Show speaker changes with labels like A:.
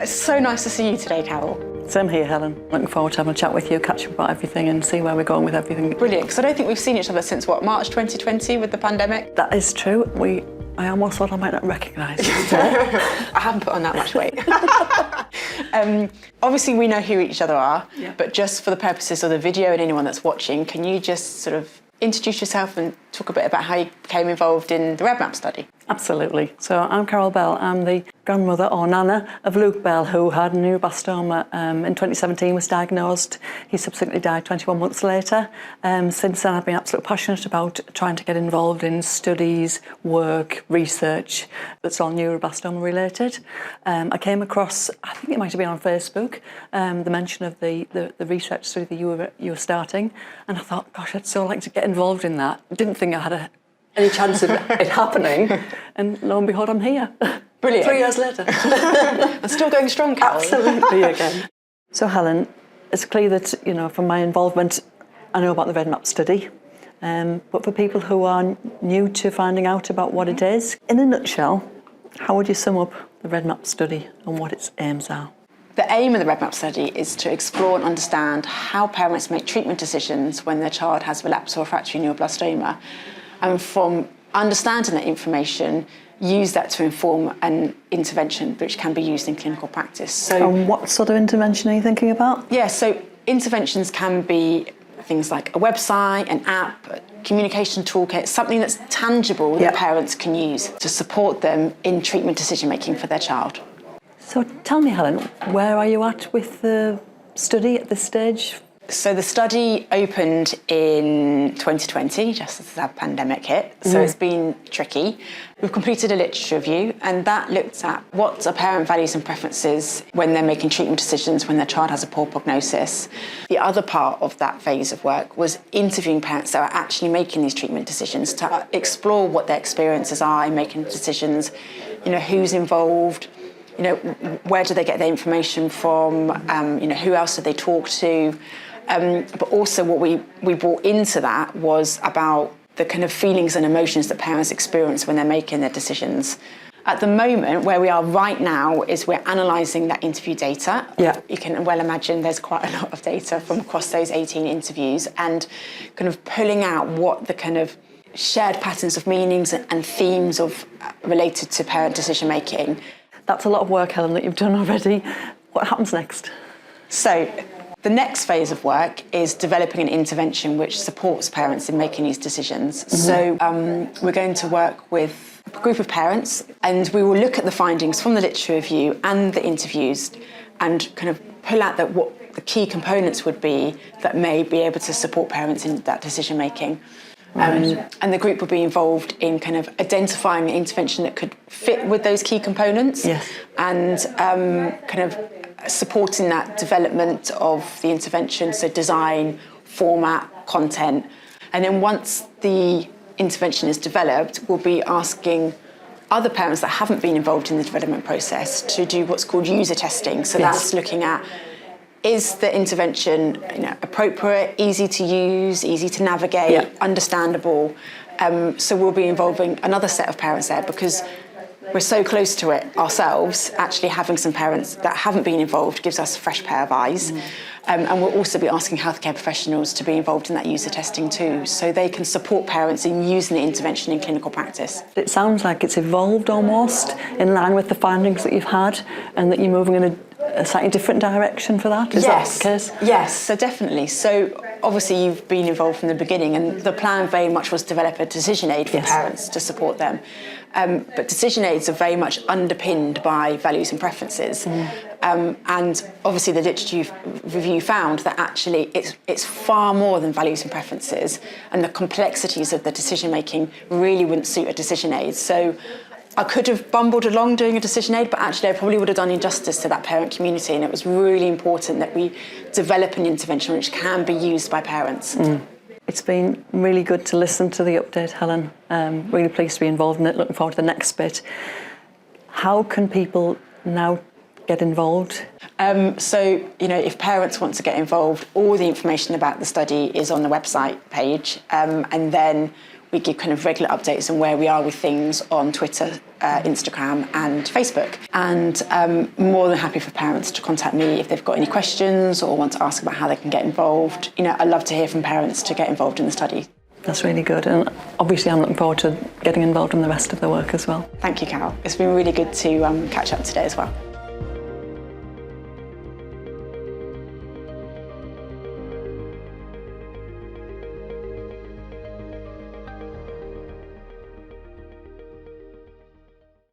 A: It's so nice to see you today, Carol.
B: Same here, Helen. Looking forward to having a chat with you, catch up about everything and see where we're going with everything.
A: Brilliant, because I don't think we've seen each other since, March 2020 with the pandemic?
B: That is true. I almost thought I might not recognise you.
A: I haven't put on that much weight. Obviously, we know who each other are, but just for the purposes of the video and anyone that's watching, can you just sort of introduce yourself and talk a bit about how you became involved in the Redmapp study?
B: Absolutely. So I'm Carol Bell. I'm the grandmother or nana of Luke Bell, who had neuroblastoma in 2017, was diagnosed. He subsequently died 21 months later. Since then, I've been absolutely passionate about trying to get involved in studies, work, research that's all neuroblastoma related. I came across, I think it might have been on Facebook, the mention of the research study that you were starting, and I thought, gosh, I'd so like to get involved in that. Didn't think I had any chance of it happening, and lo and behold, I'm here.
A: Brilliant.
B: 3 years later.
A: And still going strong, Carol.
B: Absolutely, again. So, Helen, it's clear that, from my involvement, I know about the Redmapp study, but for people who are new to finding out about what it is, in a nutshell, how would you sum up the Redmapp study and what its aims are?
A: The aim of the Redmapp study is to explore and understand how parents make treatment decisions when their child has relapsed or refractory neuroblastoma, and from understanding that information, use that to inform an intervention which can be used in clinical practice. So,
B: and what sort of intervention are you thinking about?
A: Yeah, so interventions can be things like a website, an app, a communication toolkit, something that's tangible that parents can use to support them in treatment decision-making for their child.
B: So tell me, Helen, where are you at with the study at this stage?
A: So the study opened in 2020, just as the pandemic hit, so it's been tricky. We've completed a literature review, and that looked at what are parent values and preferences when they're making treatment decisions when their child has a poor prognosis. The other part of that phase of work was interviewing parents that are actually making these treatment decisions to explore what their experiences are in making decisions, who's involved, where do they get their information from, who else do they talk to. But also what we brought into that was about the kind of feelings and emotions that parents experience when they're making their decisions. At the moment, where we are right now is we're analysing that interview data.
B: Yeah.
A: You can well imagine there's quite a lot of data from across those 18 interviews, and kind of pulling out what the kind of shared patterns of meanings and themes of related to parent decision making.
B: That's a lot of work, Helen, that you've done already. What happens next? So,
A: the next phase of work is developing an intervention which supports parents in making these decisions. So we're going to work with a group of parents, and we will look at the findings from the literature review and the interviews and kind of pull out what the key components would be that may be able to support parents in that decision making. And the group will be involved in kind of identifying an intervention that could fit with those key components, and kind of supporting that development of the intervention, so design, format, content. And then once the intervention is developed, we'll be asking other parents that haven't been involved in the development process to do what's called user testing. So that's looking at, is the intervention appropriate, easy to use, easy to navigate, understandable? So we'll be involving another set of parents there, because we're so close to it ourselves. Actually having some parents that haven't been involved gives us a fresh pair of eyes. And we'll also be asking healthcare professionals to be involved in that user testing too, so they can support parents in using the intervention in clinical practice.
B: It sounds like it's evolved almost in line with the findings that you've had, and that you're moving in a slightly different direction for that. Is that the case? Yes,
A: so definitely. So obviously you've been involved from the beginning, and the plan very much was to develop a decision aid for parents to support them. But decision aids are very much underpinned by values and preferences. And obviously the literature review found that actually it's far more than values and preferences, and the complexities of the decision making really wouldn't suit a decision aid. So I could have bumbled along doing a decision aid, but actually I probably would have done injustice to that parent community, and it was really important that we develop an intervention which can be used by parents.
B: It's been really good to listen to the update, Helen. Really pleased to be involved in it, looking forward to the next bit. How can people now get involved?
A: So, if parents want to get involved, all the information about the study is on the website page, and then We give kind of regular updates on where we are with things on Twitter, Instagram and Facebook. And more than happy for parents to contact me if they've got any questions or want to ask about how they can get involved. You know, I love to hear from parents to get involved in the study.
B: That's really good, and obviously I'm looking forward to getting involved in the rest of the work as well.
A: Thank you, Carol. It's been really good to catch up today as well.